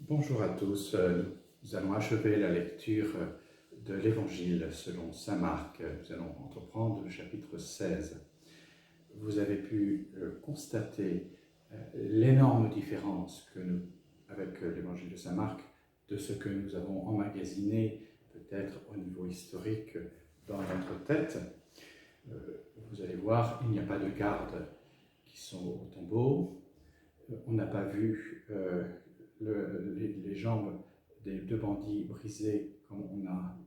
Bonjour à tous, nous allons achever la lecture de l'Évangile selon saint Marc. Nous allons entreprendre le chapitre 16. Vous avez pu constater l'énorme différence avec l'Évangile de saint Marc de ce que nous avons emmagasiné peut-être au niveau historique dans notre tête. Vous allez voir, il n'y a pas de gardes qui sont au tombeau. On n'a pas vu les jambes des deux bandits brisées comme on a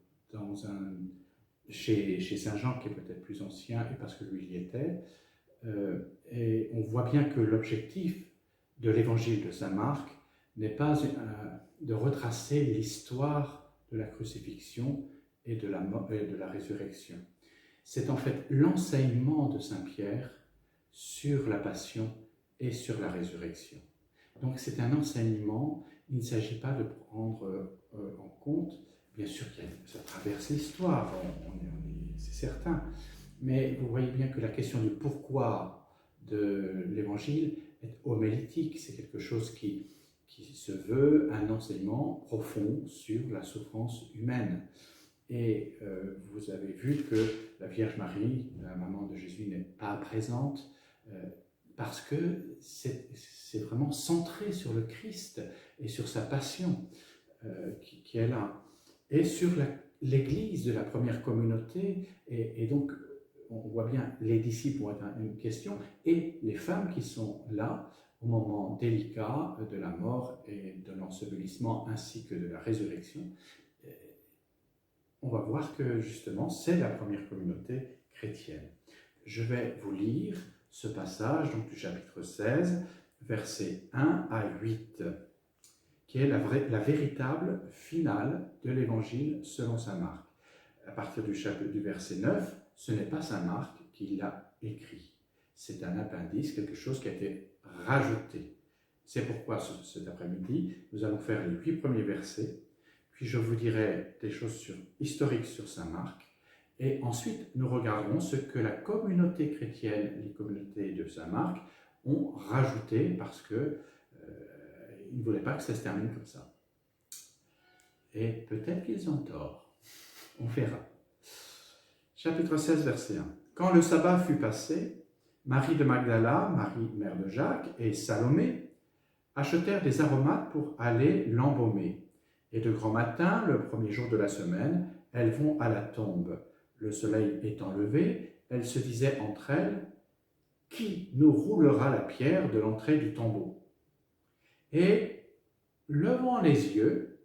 chez Saint Jean, qui est peut-être plus ancien, et parce que lui il y était. Et on voit bien que l'objectif de l'évangile de saint Marc n'est pas de retracer l'histoire de la crucifixion et de la résurrection. C'est en fait l'enseignement de saint Pierre sur la passion et sur la résurrection. Donc c'est un enseignement, il ne s'agit pas de prendre en compte, bien sûr que ça traverse l'histoire, c'est certain, mais vous voyez bien que la question du pourquoi de l'évangile est homilétique, c'est quelque chose qui se veut un enseignement profond sur la souffrance humaine. Et vous avez vu que la Vierge Marie, la maman de Jésus, n'est pas présente, parce que c'est vraiment centré sur le Christ et sur sa passion qui est là, et sur l'Église de la première communauté, et donc on voit bien les disciples vont être une question, et les femmes qui sont là au moment délicat de la mort et de l'ensevelissement ainsi que de la résurrection. On va voir que justement c'est la première communauté chrétienne. Je vais vous lire ce passage donc, du chapitre 16, versets 1 à 8, qui est la véritable finale de l'Évangile selon saint Marc. À partir du verset 9, ce n'est pas saint Marc qui l'a écrit. C'est un appendice, quelque chose qui a été rajouté. C'est pourquoi cet après-midi, nous allons faire les 8 premiers versets, puis je vous dirai des choses historiques sur saint Marc, et ensuite, nous regarderons ce que la communauté chrétienne, les communautés de saint Marc, ont rajouté parce qu'ils ne voulaient pas que ça se termine comme ça. Et peut-être qu'ils ont tort. On verra. Chapitre 16, verset 1. Quand le sabbat fut passé, Marie de Magdala, Marie, mère de Jacques, et Salomé achetèrent des aromates pour aller l'embaumer. Et de grand matin, le premier jour de la semaine, elles vont à la tombe. Le soleil étant levé, elles se disaient entre elles « Qui nous roulera la pierre de l'entrée du tombeau ?» Et, levant les yeux,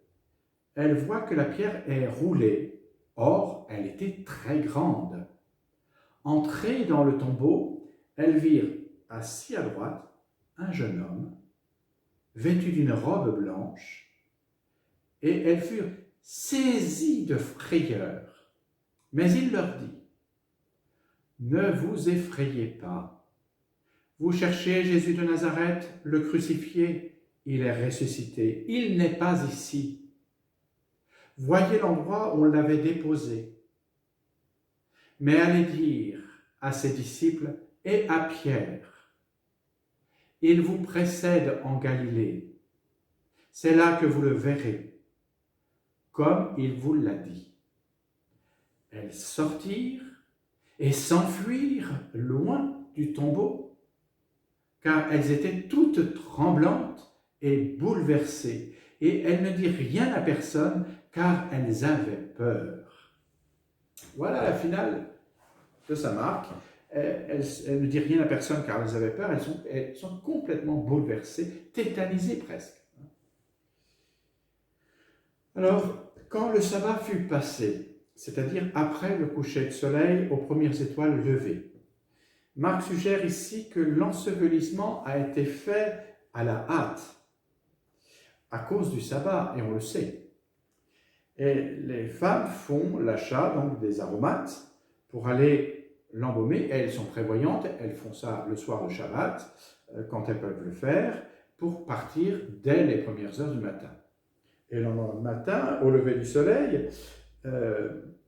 elles voient que la pierre est roulée. Or, elle était très grande. Entrées dans le tombeau, elles virent, assis à droite, un jeune homme, vêtu d'une robe blanche, et elles furent saisies de frayeur. Mais il leur dit, « Ne vous effrayez pas. Vous cherchez Jésus de Nazareth, le crucifié, il est ressuscité. Il n'est pas ici. Voyez l'endroit où on l'avait déposé. Mais allez dire à ses disciples et à Pierre, il vous précède en Galilée. C'est là que vous le verrez, comme il vous l'a dit. » Elles sortirent et s'enfuirent loin du tombeau, car elles étaient toutes tremblantes et bouleversées, et elles ne dirent rien à personne, car elles avaient peur. Voilà la finale de saint Marc. Elles ne dirent rien à personne, car elles avaient peur. Elles sont complètement bouleversées, tétanisées presque. Alors, quand le sabbat fut passé, c'est-à-dire après le coucher de soleil aux premières étoiles levées, Marc suggère ici que l'ensevelissement a été fait à la hâte, à cause du sabbat, et on le sait. Et les femmes font l'achat donc des aromates pour aller l'embaumer, et elles sont prévoyantes, elles font ça le soir de Shabbat, quand elles peuvent le faire, pour partir dès les premières heures du matin. Et le lendemain matin, au lever du soleil,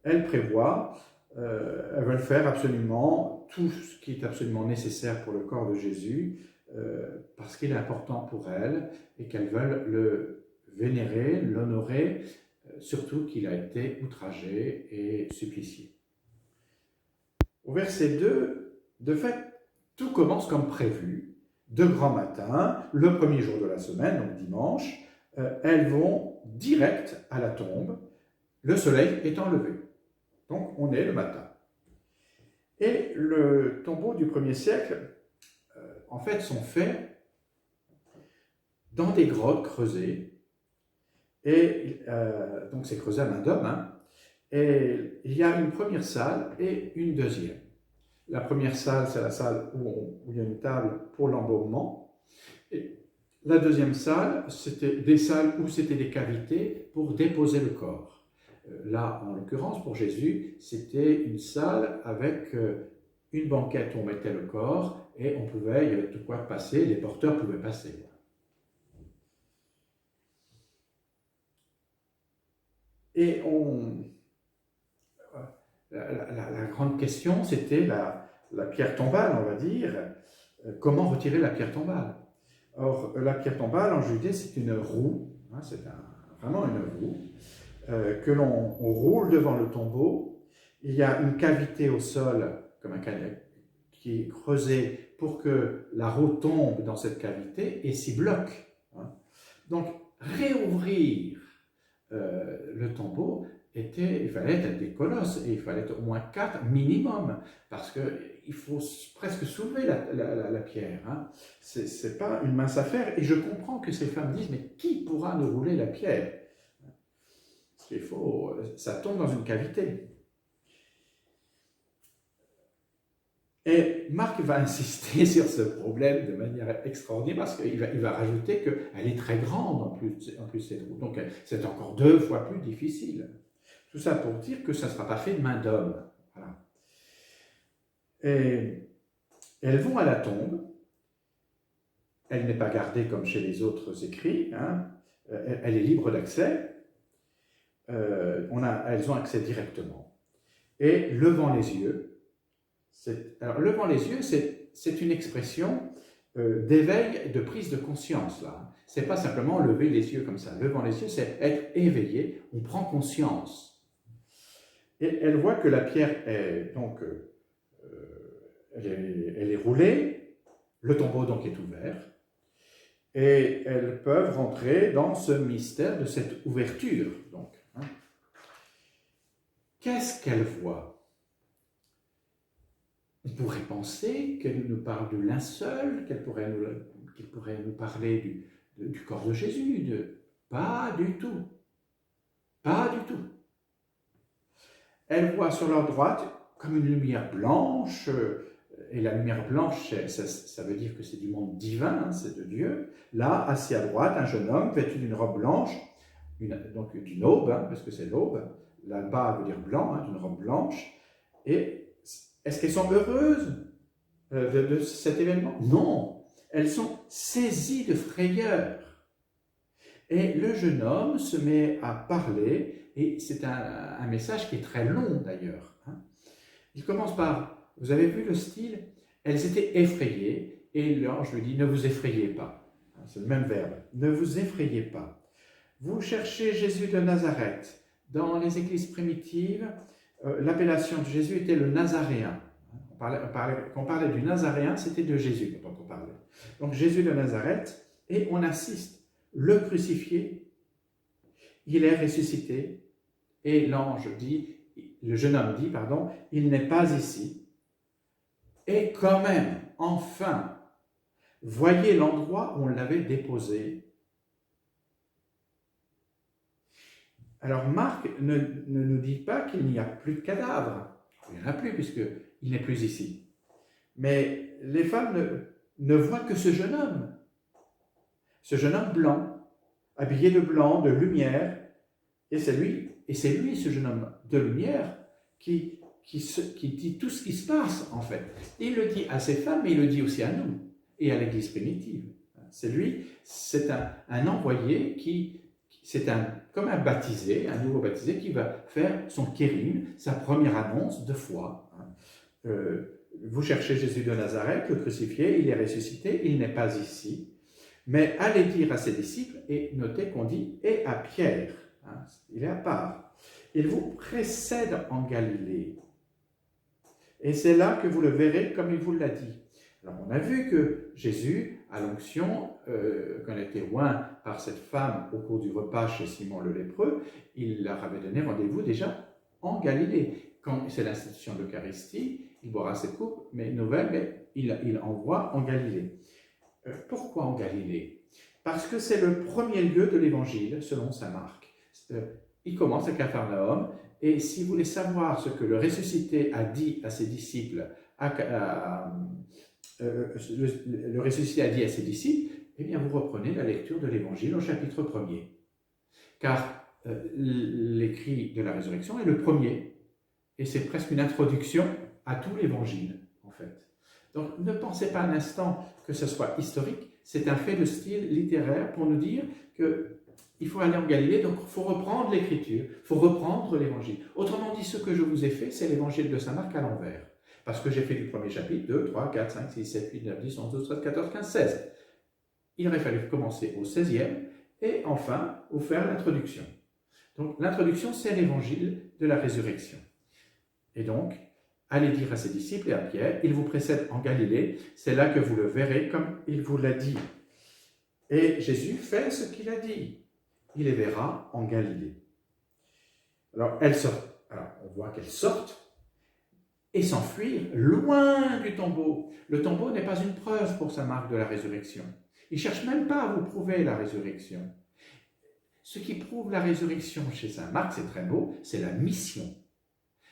elles prévoient, elles veulent faire absolument tout ce qui est absolument nécessaire pour le corps de Jésus, parce qu'il est important pour elles et qu'elles veulent le vénérer, l'honorer, surtout qu'il a été outragé et supplicié. Au verset 2, de fait, tout commence comme prévu. De grand matin, le premier jour de la semaine, donc dimanche, elles vont direct à la tombe, le soleil étant levé. Donc on est le matin. Et le tombeau du 1er siècle, en fait, sont faits dans des grottes creusées. Et donc c'est creusé à main d'homme. Hein, et il y a une première salle et une deuxième. La première salle, c'est la salle où il y a une table pour l'embaumement. Et la deuxième salle, c'était des salles où c'était des cavités pour déposer le corps. Là, en l'occurrence, pour Jésus, c'était une salle avec une banquette où on mettait le corps et il y avait de quoi passer, les porteurs pouvaient passer. Et la grande question, c'était la pierre tombale, on va dire. Comment retirer la pierre tombale? Or, la pierre tombale, en Judée, c'est une roue, hein, c'est vraiment une roue, que l'on roule devant le tombeau. Il y a une cavité au sol, comme un canal, qui est creusée pour que la roue tombe dans cette cavité et s'y bloque. Hein. Donc, réouvrir le tombeau, il fallait être des colosses, et il fallait être au moins 4 minimum, parce qu'il faut presque soulever la pierre. Hein. Ce n'est pas une mince affaire, et je comprends que ces femmes disent, mais qui pourra nous rouler la pierre? Parce qu'il faut, ça tombe dans une cavité. Et Marc va insister sur ce problème de manière extraordinaire parce qu'il va rajouter qu'elle est très grande en plus cette roue. Donc c'est encore 2 fois plus difficile. Tout ça pour dire que ça ne sera pas fait de main d'homme. Voilà. Et elles vont à la tombe. Elle n'est pas gardée comme chez les autres écrits. Hein. Elle est libre d'accès. Elles ont accès directement. Et levant les yeux, alors, levant les yeux, c'est une expression d'éveil, de prise de conscience. Là. Ce n'est pas simplement lever les yeux comme ça. Levant les yeux, c'est être éveillé, on prend conscience. Et elle voit que la pierre est, donc, elle est roulée, le tombeau donc est ouvert, et elles peuvent rentrer dans ce mystère de cette ouverture. Donc, hein. Qu'est-ce qu'elle voit? On pourrait penser qu'elle nous parle du linceul, qu'elle pourrait nous parler du corps de Jésus. Pas du tout. Pas du tout. Elle voit sur leur droite comme une lumière blanche, et la lumière blanche, ça veut dire que c'est du monde divin, hein, c'est de Dieu. Là, assis à droite, un jeune homme vêtu d'une robe blanche, donc d'une aube, hein, parce que c'est l'aube. Là-bas veut dire blanc, hein, d'une robe blanche. Et est-ce qu'elles sont heureuses de cet événement? Non, elles sont saisies de frayeur. Et le jeune homme se met à parler, et c'est un message qui est très long d'ailleurs. Hein. Il commence par, vous avez vu le style? Elles étaient effrayées, et l'ange lui dit, ne vous effrayez pas. C'est le même verbe, ne vous effrayez pas. Vous cherchez Jésus de Nazareth. Dans les églises primitives, l'appellation de Jésus était le Nazaréen. Quand on parlait du Nazaréen, c'était de Jésus dont on parlait. Donc Jésus de Nazareth, et on assiste, le crucifié, il est ressuscité, et le jeune homme dit, il n'est pas ici. Et quand même, enfin, voyez l'endroit où on l'avait déposé. Alors Marc ne nous dit pas qu'il n'y a plus de cadavres. Il n'y en a plus puisqu'il n'est plus ici. Mais les femmes ne voient que ce jeune homme blanc, habillé de blanc, de lumière. Et c'est lui, ce jeune homme de lumière, qui dit tout ce qui se passe en fait. Il le dit à ces femmes, mais il le dit aussi à nous et à l'Église primitive. C'est lui, c'est un envoyé comme un baptisé, un nouveau baptisé qui va faire son kérim, sa première annonce de foi. Vous cherchez Jésus de Nazareth, le crucifié, il est ressuscité, il n'est pas ici. Mais allez dire à ses disciples, et notez qu'on dit « et à Pierre hein, », il est à part. Il vous précède en Galilée. Et c'est là que vous le verrez comme il vous l'a dit. Alors on a vu que Jésus, à l'onction, qu'on était oint par cette femme au cours du repas chez Simon le lépreux, il leur avait donné rendez-vous déjà en Galilée. Quand c'est l'institution de l'Eucharistie, il boira cette coupe, mais nouvelle, mais il envoie en Galilée. Pourquoi en Galilée? Parce que c'est le premier lieu de l'Évangile, selon saint Marc. Il commence à Capharnaüm, et si vous voulez savoir ce que le ressuscité a dit à ses disciples, le ressuscité a dit à ses disciples, eh bien vous reprenez la lecture de l'Évangile au chapitre 1er. Car l'écrit de la résurrection est le premier, et c'est presque une introduction à tout l'Évangile, en fait. Donc ne pensez pas un instant que ce soit historique, c'est un fait de style littéraire pour nous dire qu'il faut aller en Galilée, donc il faut reprendre l'Écriture, il faut reprendre l'Évangile. Autrement dit, ce que je vous ai fait, c'est l'Évangile de saint Marc à l'envers. Parce que j'ai fait du premier chapitre 2, 3, 4, 5, 6, 7, 8, 9, 10, 11, 12, 13, 14, 15, 16. Il aurait fallu commencer au 16e et enfin vous faire l'introduction. Donc l'introduction, c'est l'Évangile de la résurrection. Et donc, allez dire à ses disciples et à Pierre, il vous précède en Galilée, c'est là que vous le verrez comme il vous l'a dit. Et Jésus fait ce qu'il a dit. Il les verra en Galilée. Alors, on voit qu'elles sortent et s'enfuir loin du tombeau. Le tombeau n'est pas une preuve pour saint Marc de la résurrection. Il ne cherche même pas à vous prouver la résurrection. Ce qui prouve la résurrection chez saint Marc, c'est très beau, c'est la mission.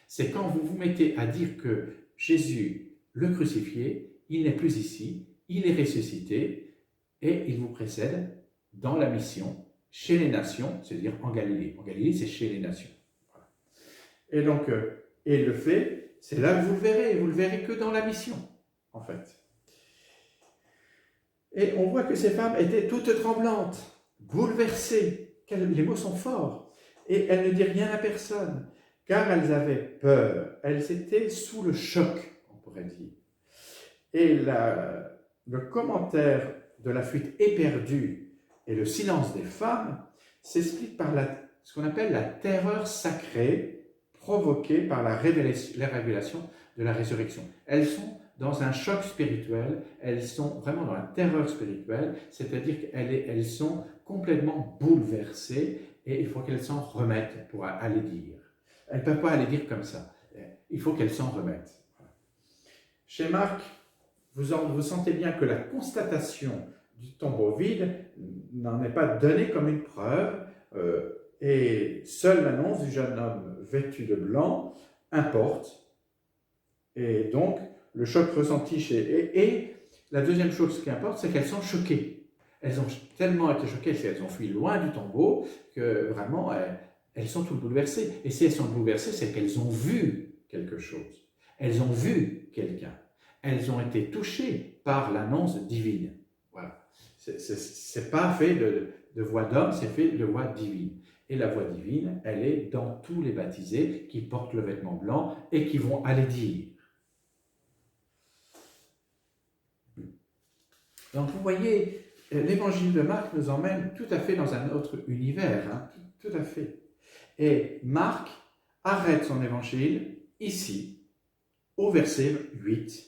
C'est quand vous vous mettez à dire que Jésus, le crucifié, il n'est plus ici, il est ressuscité et il vous précède dans la mission chez les nations, c'est-à-dire en Galilée. En Galilée, c'est chez les nations. Voilà. Et donc, il le fait, c'est là que vous le verrez que dans la mission, en fait. Et on voit que ces femmes étaient toutes tremblantes, bouleversées, les mots sont forts, et elles ne disent rien à personne, car elles avaient peur, elles étaient sous le choc, on pourrait dire. Et le commentaire de la fuite éperdue et le silence des femmes s'explique par ce qu'on appelle la terreur sacrée provoquée par la révélation de la résurrection. Elles sont dans un choc spirituel, elles sont vraiment dans la terreur spirituelle, c'est-à-dire qu'elles sont complètement bouleversées et il faut qu'elles s'en remettent pour aller dire. Elles ne peuvent pas aller dire comme ça, il faut qu'elles s'en remettent. Chez Marc, vous sentez bien que la constatation du tombeau vide n'en est pas donnée comme une preuve, et seule l'annonce du jeune homme vêtu de blanc importe. Et donc, le choc ressenti et la deuxième chose qui importe, c'est qu'elles sont choquées. Elles ont tellement été choquées, elles ont fui loin du tombeau, que vraiment, elles sont toutes bouleversées. Et si elles sont bouleversées, c'est qu'elles ont vu quelque chose. Elles ont vu quelqu'un. Elles ont été touchées par l'annonce divine. Voilà. C'est pas fait de voix d'homme, c'est fait de voix divine. Et la voix divine, elle est dans tous les baptisés qui portent le vêtement blanc et qui vont aller dire. Donc vous voyez, l'évangile de Marc nous emmène tout à fait dans un autre univers, hein, tout à fait. Et Marc arrête son évangile ici, au verset 8,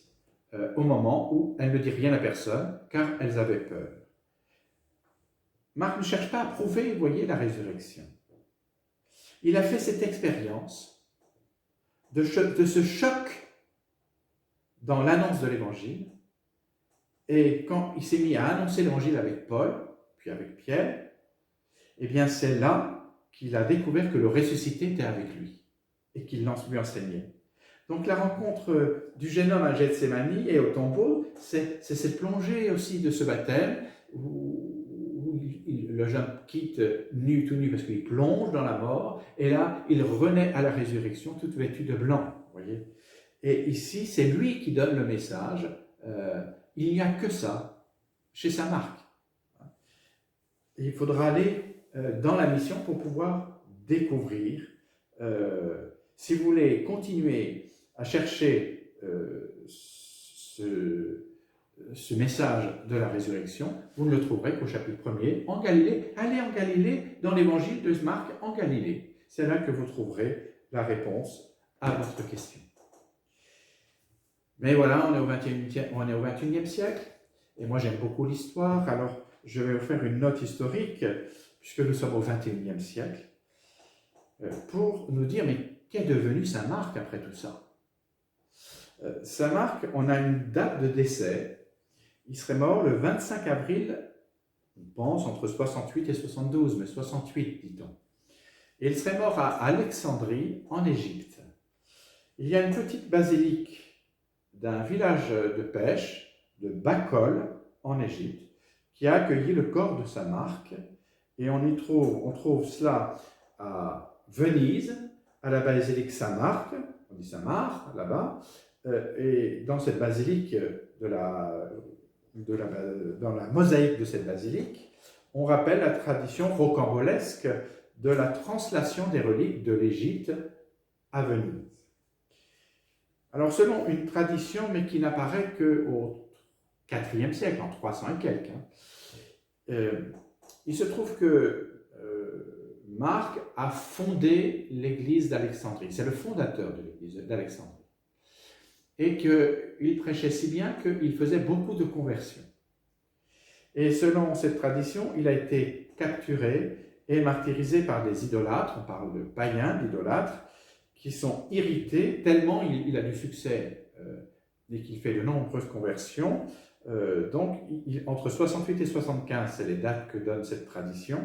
au moment où elle ne dit rien à personne, car elles avaient peur. Marc ne cherche pas à prouver, vous voyez, la résurrection. Il a fait cette expérience de ce choc dans l'annonce de l'évangile. Et quand il s'est mis à annoncer l'évangile avec Paul, puis avec Pierre, eh bien c'est là qu'il a découvert que le ressuscité était avec lui et qu'il lui enseignait. Donc la rencontre du jeune homme à Gethsémani et au tombeau, c'est cette plongée aussi de ce baptême où le jeune quitte tout nu parce qu'il plonge dans la mort, et là il renaît à la résurrection tout vêtu de blanc. Voyez. Et ici c'est lui qui donne le message. Il n'y a que ça chez saint Marc. Et il faudra aller dans la mission pour pouvoir découvrir. Si vous voulez continuer à chercher ce message de la résurrection, vous ne le trouverez qu'au chapitre 1er, en Galilée. Allez en Galilée, dans l'évangile de Marc, en Galilée. C'est là que vous trouverez la réponse à votre question. Mais voilà, on est au XXIe siècle, et moi j'aime beaucoup l'histoire, alors je vais vous faire une note historique, puisque nous sommes au XXIe siècle, pour nous dire, mais qu'est devenu Saint Marc après tout ça? Saint Marc, on a une date de décès. Il serait mort le 25 avril, on pense, entre 68 et 72, mais 68, dit-on. Et il serait mort à Alexandrie, en Égypte. Il y a une petite basilique d'un village de pêche, de Bakol, en Égypte, qui a accueilli le corps de Saint Marc. Et on trouve cela à Venise, à la basilique Saint-Marc, on dit Saint-Marc là-bas, et dans cette basilique, dans la mosaïque de cette basilique, on rappelle la tradition rocambolesque de la translation des reliques de l'Égypte à Venise. Alors, selon une tradition, mais qui n'apparaît qu'au IVe siècle, en 300 et quelques, il se trouve que Marc a fondé l'église d'Alexandrie. C'est le fondateur de l'église d'Alexandrie. Et qu'il prêchait si bien qu'il faisait beaucoup de conversions. Et selon cette tradition, il a été capturé et martyrisé par des idolâtres, on parle de païens, d'idolâtres, qui sont irrités tellement il a du succès et qu'il fait de nombreuses conversions. Donc, entre 68 et 75, c'est les dates que donne cette tradition,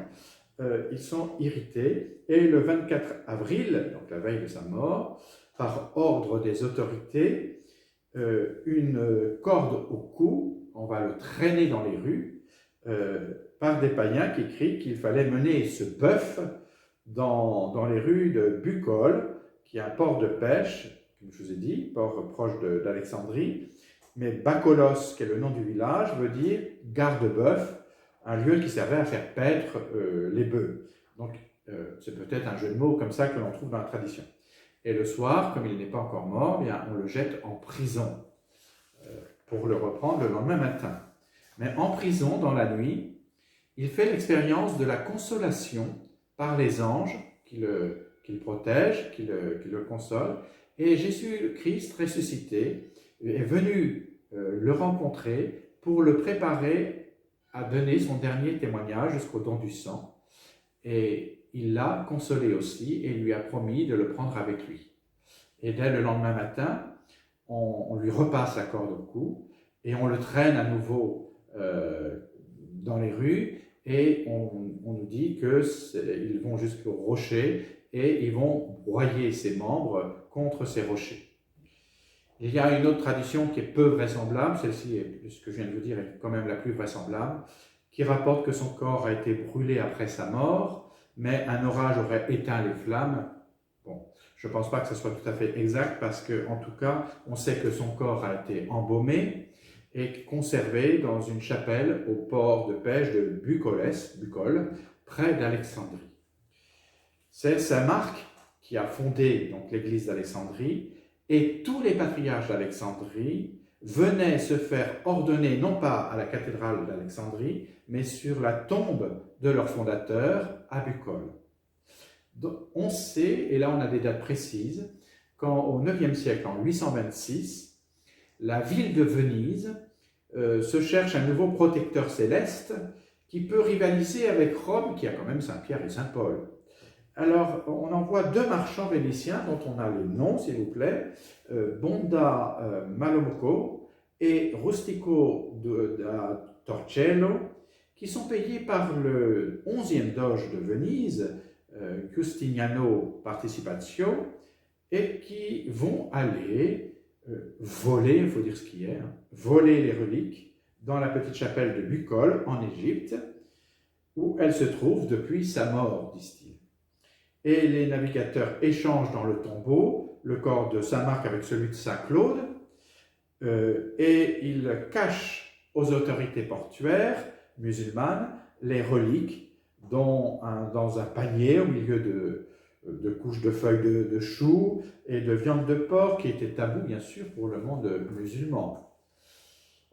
ils sont irrités. Et le 24 avril, donc la veille de sa mort, par ordre des autorités, une corde au cou, on va le traîner dans les rues, par des païens qui crient qu'il fallait mener ce bœuf dans les rues de Bucol, qui est un port de pêche, comme je vous ai dit, port proche d'Alexandrie, mais Bakolos, qui est le nom du village, veut dire garde-bœuf, un lieu qui servait à faire paître les bœufs. Donc, c'est peut-être un jeu de mots comme ça que l'on trouve dans la tradition. Et le soir, comme il n'est pas encore mort, bien, on le jette en prison pour le reprendre le lendemain matin. Mais en prison, dans la nuit, il fait l'expérience de la consolation par les anges qui le protègent, qui le consolent. Et Jésus-Christ ressuscité est venu le rencontrer pour le préparer à donner son dernier témoignage jusqu'au don du sang. Et il l'a consolé aussi et lui a promis de le prendre avec lui. Et dès le lendemain matin, on lui repasse la corde au cou et on le traîne à nouveau dans les rues et on nous dit qu'ils vont jusqu'au rocher et ils vont broyer ses membres contre ces rochers. Il y a une autre tradition qui est peu vraisemblable, celle-ci, ce que je viens de vous dire, est quand même la plus vraisemblable, qui rapporte que son corps a été brûlé après sa mort, mais un orage aurait éteint les flammes. Bon, je ne pense pas que ce soit tout à fait exact, parce qu'en tout cas, on sait que son corps a été embaumé et conservé dans une chapelle au port de pêche de Bucol, près d'Alexandrie. C'est Saint Marc qui a fondé donc l'église d'Alexandrie, et tous les patriarches d'Alexandrie venaient se faire ordonner, non pas à la cathédrale d'Alexandrie, mais sur la tombe de leur fondateur à Bucol. Donc, on sait, et là on a des dates précises, qu'au IXe siècle, en 826, la ville de Venise se cherche un nouveau protecteur céleste qui peut rivaliser avec Rome, qui a quand même Saint-Pierre et Saint-Paul. Alors, on envoie deux marchands vénitiens, dont on a les noms, s'il vous plaît, Bonda Malomco et Rustico da Torcello, qui sont payés par le 11e doge de Venise, Giustiniano Participatio, et qui vont aller voler, il faut dire ce qu'il y a, voler les reliques dans la petite chapelle de Bucol, en Égypte, où elle se trouve depuis sa mort, disent-ils. Et les navigateurs échangent dans le tombeau le corps de Saint Marc avec celui de Saint Claude, et ils cachent aux autorités portuaires musulmanes les reliques dans un panier au milieu de couches de feuilles de chou et de viande de porc, qui était tabou bien sûr pour le monde musulman.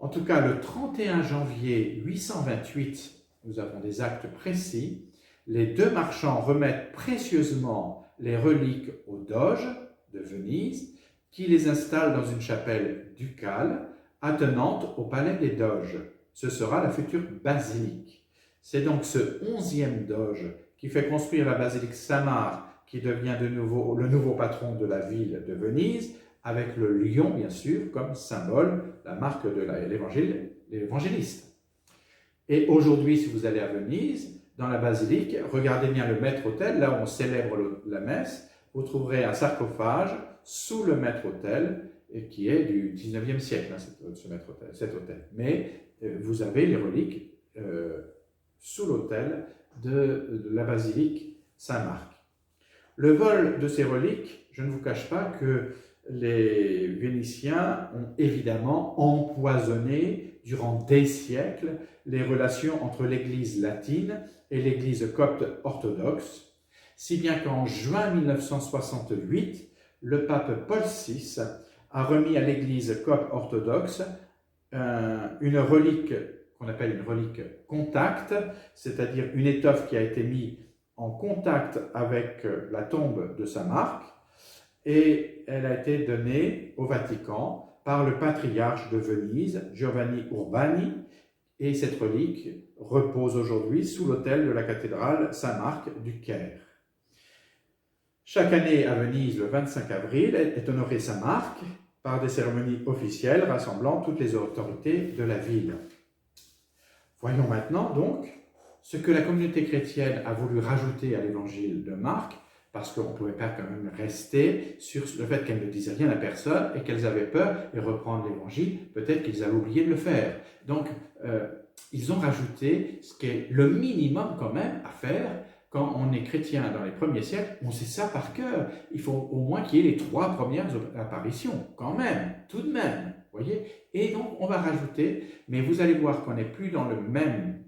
En tout cas, le 31 janvier 828, nous avons des actes précis, les deux marchands remettent précieusement les reliques au doge de Venise, qui les installe dans une chapelle ducale attenante au palais des doges. Ce sera la future basilique. C'est donc ce 11e doge qui fait construire la basilique Saint-Marc, qui devient de nouveau le nouveau patron de la ville de Venise, avec le lion, bien sûr, comme symbole, la marque de l'évangéliste. Et aujourd'hui, si vous allez à Venise, dans la basilique, regardez bien le maître-autel, là où on célèbre la messe, vous trouverez un sarcophage sous le maître-autel, qui est du 19e siècle, cet autel. Mais vous avez les reliques sous l'autel de la basilique Saint-Marc. Le vol de ces reliques, je ne vous cache pas que les Vénitiens ont évidemment empoisonné durant des siècles les relations entre l'Église latine et l'Église copte orthodoxe, si bien qu'en juin 1968, le pape Paul VI a remis à l'Église copte orthodoxe une relique qu'on appelle une relique contact, c'est-à-dire une étoffe qui a été mise en contact avec la tombe de Saint-Marc, et elle a été donnée au Vatican par le patriarche de Venise, Giovanni Urbani, et cette relique repose aujourd'hui sous l'autel de la cathédrale Saint-Marc du Caire. Chaque année à Venise, le 25 avril, est honoré Saint-Marc par des cérémonies officielles rassemblant toutes les autorités de la ville. Voyons maintenant donc ce que la communauté chrétienne a voulu rajouter à l'évangile de Marc, parce qu'on ne pouvait pas quand même rester sur le fait qu'elles ne disaient rien à personne et qu'elles avaient peur et reprendre l'évangile, peut-être qu'ils avaient oublié de le faire. Donc, ils ont rajouté ce qui est le minimum quand même à faire. Quand on est chrétien dans les premiers siècles, on sait ça par cœur. Il faut au moins qu'il y ait les 3 premières apparitions, quand même, tout de même, voyez. Et donc, on va rajouter, mais vous allez voir qu'on n'est plus dans le même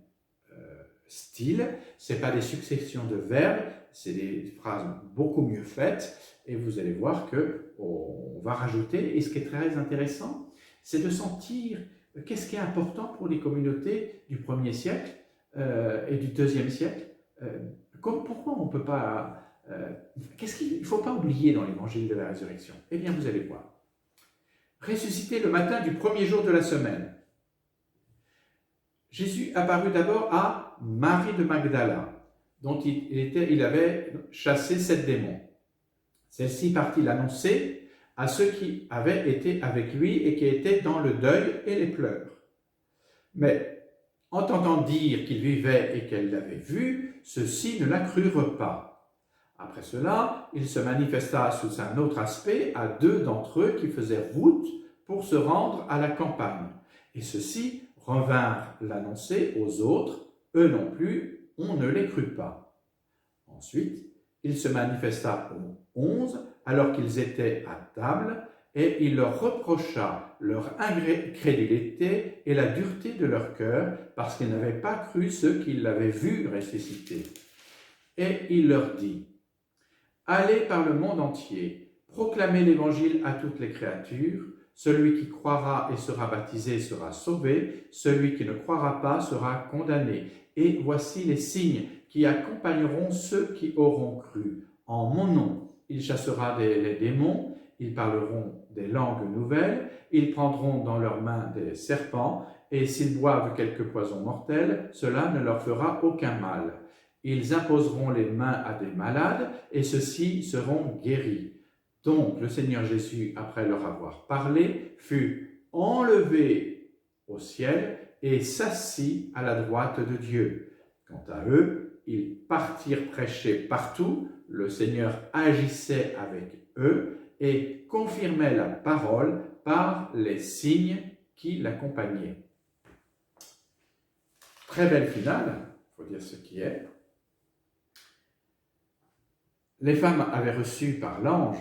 style, ce n'est pas des successions de verbes, c'est des phrases beaucoup mieux faites, et vous allez voir qu'on va rajouter, et ce qui est très intéressant, c'est de sentir qu'est-ce qui est important pour les communautés du 1er siècle et du 2e siècle. Pourquoi on ne peut pas... qu'est-ce qu'il ne faut pas oublier dans l'évangile de la résurrection? Eh bien, vous allez voir. Ressuscité le matin du 1er jour de la semaine, Jésus apparut d'abord à Marie de Magdala, dont il avait chassé 7 démons. Celle-ci partit l'annoncer à ceux qui avaient été avec lui et qui étaient dans le deuil et les pleurs. Mais, entendant dire qu'il vivait et qu'elle l'avait vu, ceux-ci ne la crurent pas. Après cela, il se manifesta sous un autre aspect à 2 d'entre eux qui faisaient route pour se rendre à la campagne. Et ceux-ci revinrent l'annoncer aux autres, eux non plus, on ne les crut pas. Ensuite, il se manifesta aux 11, alors qu'ils étaient à table, et il leur reprocha leur incrédulité et la dureté de leur cœur, parce qu'ils n'avaient pas cru ceux qui l'avaient vu ressusciter. Et il leur dit, « Allez par le monde entier, proclamez l'évangile à toutes les créatures. Celui qui croira et sera baptisé sera sauvé, celui qui ne croira pas sera condamné. Et voici les signes qui accompagneront ceux qui auront cru. En mon nom, il chassera les démons, ils parleront des langues nouvelles, ils prendront dans leurs mains des serpents, et s'ils boivent quelque poison mortel, cela ne leur fera aucun mal. Ils imposeront les mains à des malades, et ceux-ci seront guéris. » Donc le Seigneur Jésus, après leur avoir parlé, fut enlevé au ciel et s'assit à la droite de Dieu. Quant à eux, ils partirent prêcher partout, le Seigneur agissait avec eux et confirmait la parole par les signes qui l'accompagnaient. Très belle finale, il faut dire ce qui est. Les femmes avaient reçu par l'ange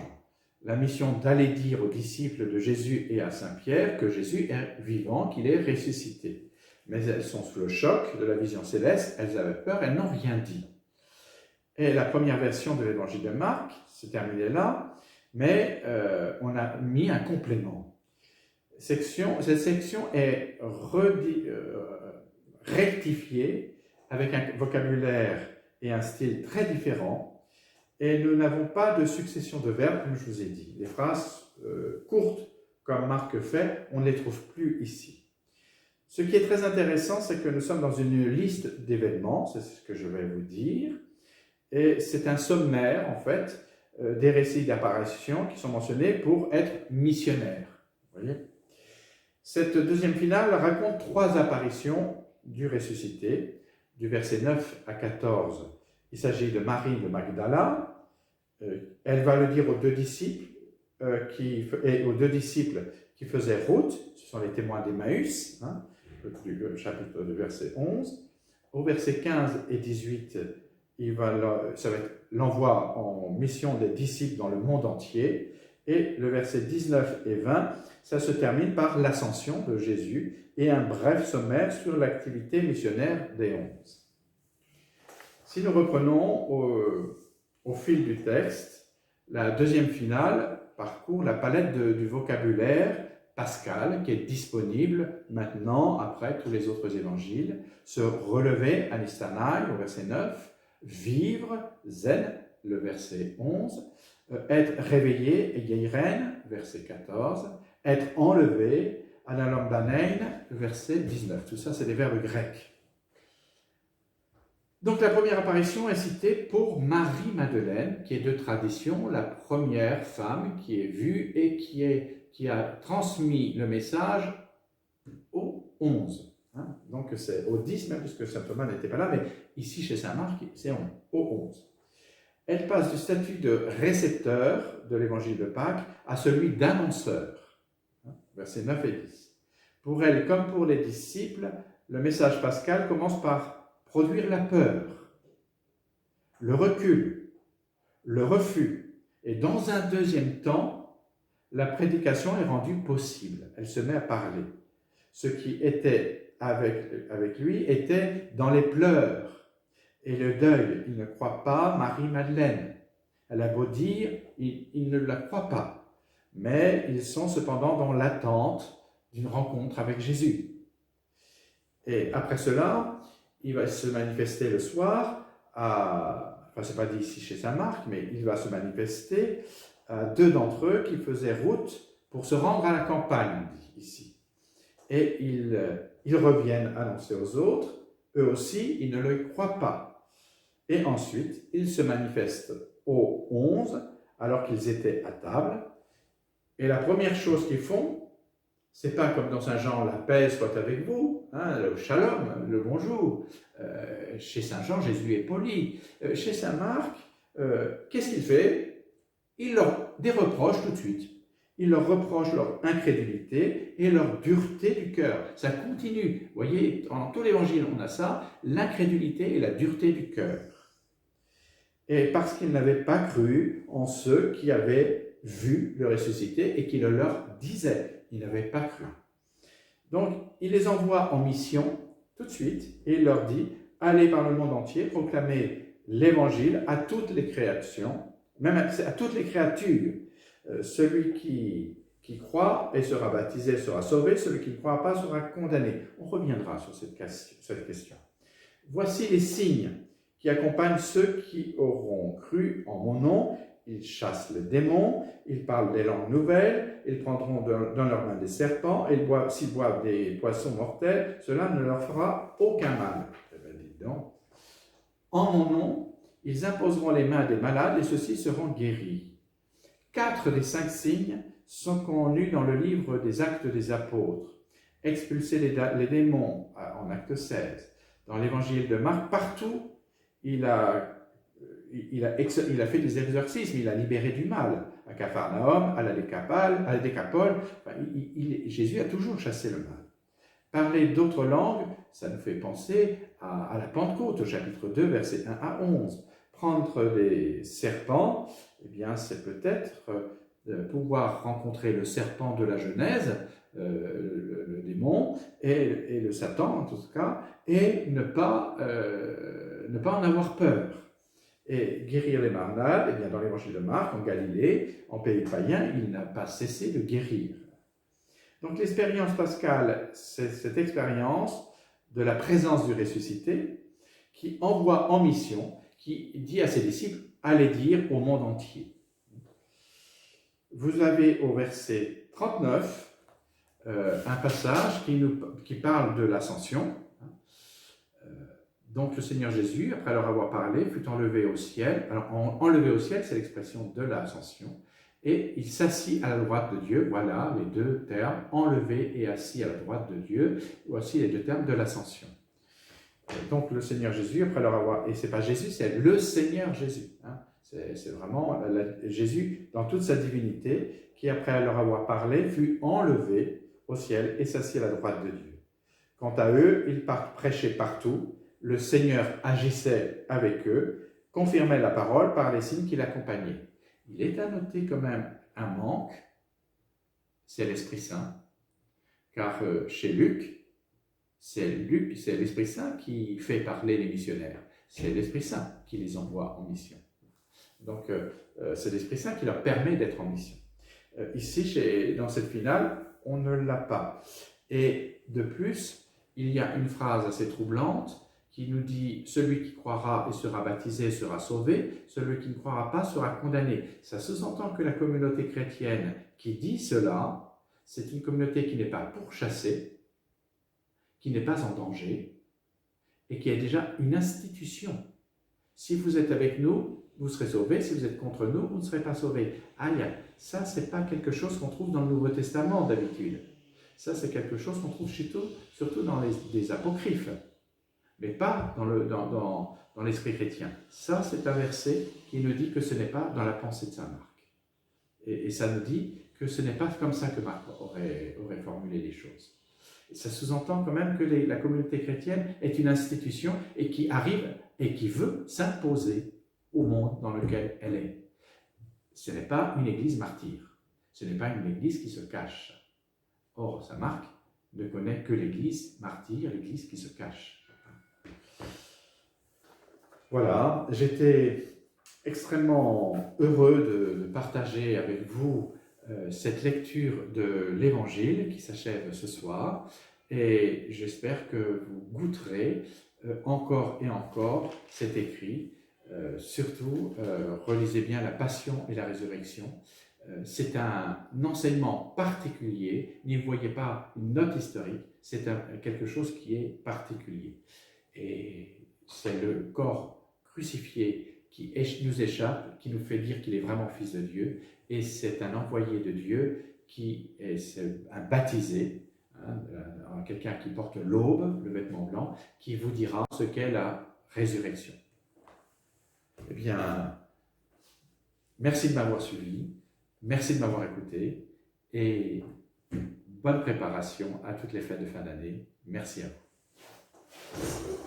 la mission d'aller dire aux disciples de Jésus et à Saint-Pierre que Jésus est vivant, qu'il est ressuscité. Mais elles sont sous le choc de la vision céleste, elles avaient peur, elles n'ont rien dit. Et la première version de l'évangile de Marc s'est terminée là, mais on a mis un complément. Cette section est rectifiée avec un vocabulaire et un style très différents, et nous n'avons pas de succession de verbes, comme je vous ai dit. Les phrases courtes, comme Marc fait, on ne les trouve plus ici. Ce qui est très intéressant, c'est que nous sommes dans une liste d'événements, c'est ce que je vais vous dire, et c'est un sommaire, en fait, des récits d'apparition qui sont mentionnés pour être missionnaires. Vous voyez ? Cette deuxième finale raconte 3 apparitions du ressuscité, du verset 9 à 14. Il s'agit de Marie de Magdala. Elle va le dire aux 2 disciples, qui faisaient route, ce sont les témoins d'Emmaüs, hein, du chapitre de verset 11. Au verset 15 et 18, ça va être l'envoi en mission des disciples dans le monde entier. Et le verset 19 et 20, ça se termine par l'ascension de Jésus et un bref sommaire sur l'activité missionnaire des 11. Si nous reprenons au fil du texte, la deuxième finale parcourt la palette du vocabulaire pascal qui est disponible maintenant après tous les autres évangiles. Se relever, anistanai, au verset 9, vivre, zen, le verset 11, être réveillé, egeiren, verset 14, être enlevé, analambanein, verset 19. Tout ça, c'est des verbes grecs. Donc la première apparition est citée pour Marie-Madeleine, qui est de tradition la première femme qui est vue et qui a transmis le message aux 11. Hein? Donc c'est aux 10 même, puisque saint Thomas n'était pas là, mais ici chez saint Marc, c'est aux 11. Elle passe du statut de récepteur de l'évangile de Pâques à celui d'annonceur. Versets 9 et 10. Pour elle, comme pour les disciples, le message pascal commence par produire la peur, le recul, le refus. Et dans un deuxième temps, la prédication est rendue possible. Elle se met à parler. Ce qui était avec lui était dans les pleurs et le deuil. Il ne croit pas Marie-Madeleine. Elle a beau dire, il ne la croit pas. Mais ils sont cependant dans l'attente d'une rencontre avec Jésus. Et après cela, il va se manifester le soir c'est pas dit ici chez saint Marc, mais il va se manifester à 2 d'entre eux qui faisaient route pour se rendre à la campagne, ici. Et ils reviennent annoncer aux autres, eux aussi, ils ne le croient pas. Et ensuite, ils se manifestent aux 11, alors qu'ils étaient à table. Et la première chose qu'ils font, c'est pas comme dans Saint Jean, la paix soit avec vous, hein, le shalom, le bonjour. Chez Saint Jean, Jésus est poli. Chez Saint Marc, qu'est-ce qu'il fait? Il leur déreproche tout de suite. Il leur reproche leur incrédulité et leur dureté du cœur. Ça continue. Vous voyez, dans tout l'évangile, on a ça, l'incrédulité et la dureté du cœur. Et parce qu'ils n'avaient pas cru en ceux qui avaient vu le ressuscité et qui le leur disaient. Ils n'avaient pas cru. Donc, il les envoie en mission tout de suite et il leur dit « Allez par le monde entier, proclamez l'évangile à toutes les créations, même à toutes les créatures. Celui qui croit et sera baptisé sera sauvé, celui qui ne croit pas sera condamné. » On reviendra sur cette question. Voici les signes qui accompagnent ceux qui auront cru en mon nom. Ils chassent les démons, ils parlent des langues nouvelles, ils prendront dans leurs mains des serpents, et s'ils boivent des poissons mortels, cela ne leur fera aucun mal. Eh bien, dites donc. En mon nom, ils imposeront les mains des malades, et ceux-ci seront guéris. 4 des 5 signes sont connus dans le livre des Actes des Apôtres. Expulser les démons, en acte 16. Dans l'évangile de Marc, partout, il a fait des exorcismes, il a libéré du mal. À Capharnaüm, à la Décapole, Jésus a toujours chassé le mal. Parler d'autres langues, ça nous fait penser à la Pentecôte, au chapitre 2, versets 1 à 11. Prendre des serpents, eh bien, c'est peut-être pouvoir rencontrer le serpent de la Genèse, le démon, et le Satan en tout cas, et ne pas en avoir peur. Et guérir les malades, eh bien, dans l'évangile de Marc, en Galilée, en pays païen, il n'a pas cessé de guérir. Donc l'expérience pascale, c'est cette expérience de la présence du ressuscité qui envoie en mission, qui dit à ses disciples, allez dire au monde entier. Vous avez au verset 39 un passage qui parle de l'ascension. Donc le Seigneur Jésus, après leur avoir parlé, fut enlevé au ciel. Alors enlevé au ciel, c'est l'expression de l'ascension. Et il s'assit à la droite de Dieu. Voilà les deux termes, enlevé et assis à la droite de Dieu. Voici les deux termes de l'ascension. Donc le Seigneur Jésus, après leur avoir... Et ce n'est pas Jésus, c'est le Seigneur Jésus. Hein. C'est vraiment Jésus dans toute sa divinité qui, après leur avoir parlé, fut enlevé au ciel et s'assit à la droite de Dieu. Quant à eux, ils prêchaient partout. Le Seigneur agissait avec eux, confirmait la parole par les signes qui l'accompagnaient. Il est à noter quand même un manque, c'est l'Esprit Saint, car chez Luc, c'est l'Esprit Saint qui fait parler les missionnaires. C'est l'Esprit Saint qui les envoie en mission. Donc, c'est l'Esprit Saint qui leur permet d'être en mission. Ici, dans cette finale, on ne l'a pas. Et de plus, il y a une phrase assez troublante qui nous dit « Celui qui croira et sera baptisé sera sauvé, celui qui ne croira pas sera condamné ». Ça sous-entend que la communauté chrétienne qui dit cela, c'est une communauté qui n'est pas pourchassée, qui n'est pas en danger et qui est déjà une institution. Si vous êtes avec nous, vous serez sauvés. Si vous êtes contre nous, vous ne serez pas sauvés. Aïe, ça, ce n'est pas quelque chose qu'on trouve dans le Nouveau Testament d'habitude. Ça, c'est quelque chose qu'on trouve surtout dans les apocryphes, mais pas dans l'esprit chrétien. Ça, c'est un verset qui nous dit que ce n'est pas dans la pensée de saint Marc. Et ça nous dit que ce n'est pas comme ça que Marc aurait formulé les choses. Et ça sous-entend quand même que la communauté chrétienne est une institution et qui arrive et qui veut s'imposer au monde dans lequel elle est. Ce n'est pas une église martyre. Ce n'est pas une église qui se cache. Or, saint Marc ne connaît que l'église martyre, l'église qui se cache. Voilà, j'étais extrêmement heureux de partager avec vous cette lecture de l'Évangile qui s'achève ce soir et j'espère que vous goûterez encore et encore cet écrit. Surtout, relisez bien la Passion et la Résurrection. C'est un enseignement particulier, n'y voyez pas une note historique, c'est quelque chose qui est particulier. Et c'est le corps crucifié qui nous échappe, qui nous fait dire qu'il est vraiment Fils de Dieu, et c'est un envoyé de Dieu qui est un baptisé, hein, quelqu'un qui porte l'aube, le vêtement blanc, qui vous dira ce qu'est la résurrection. Eh bien, merci de m'avoir suivi, merci de m'avoir écouté, et bonne préparation à toutes les fêtes de fin d'année. Merci à vous.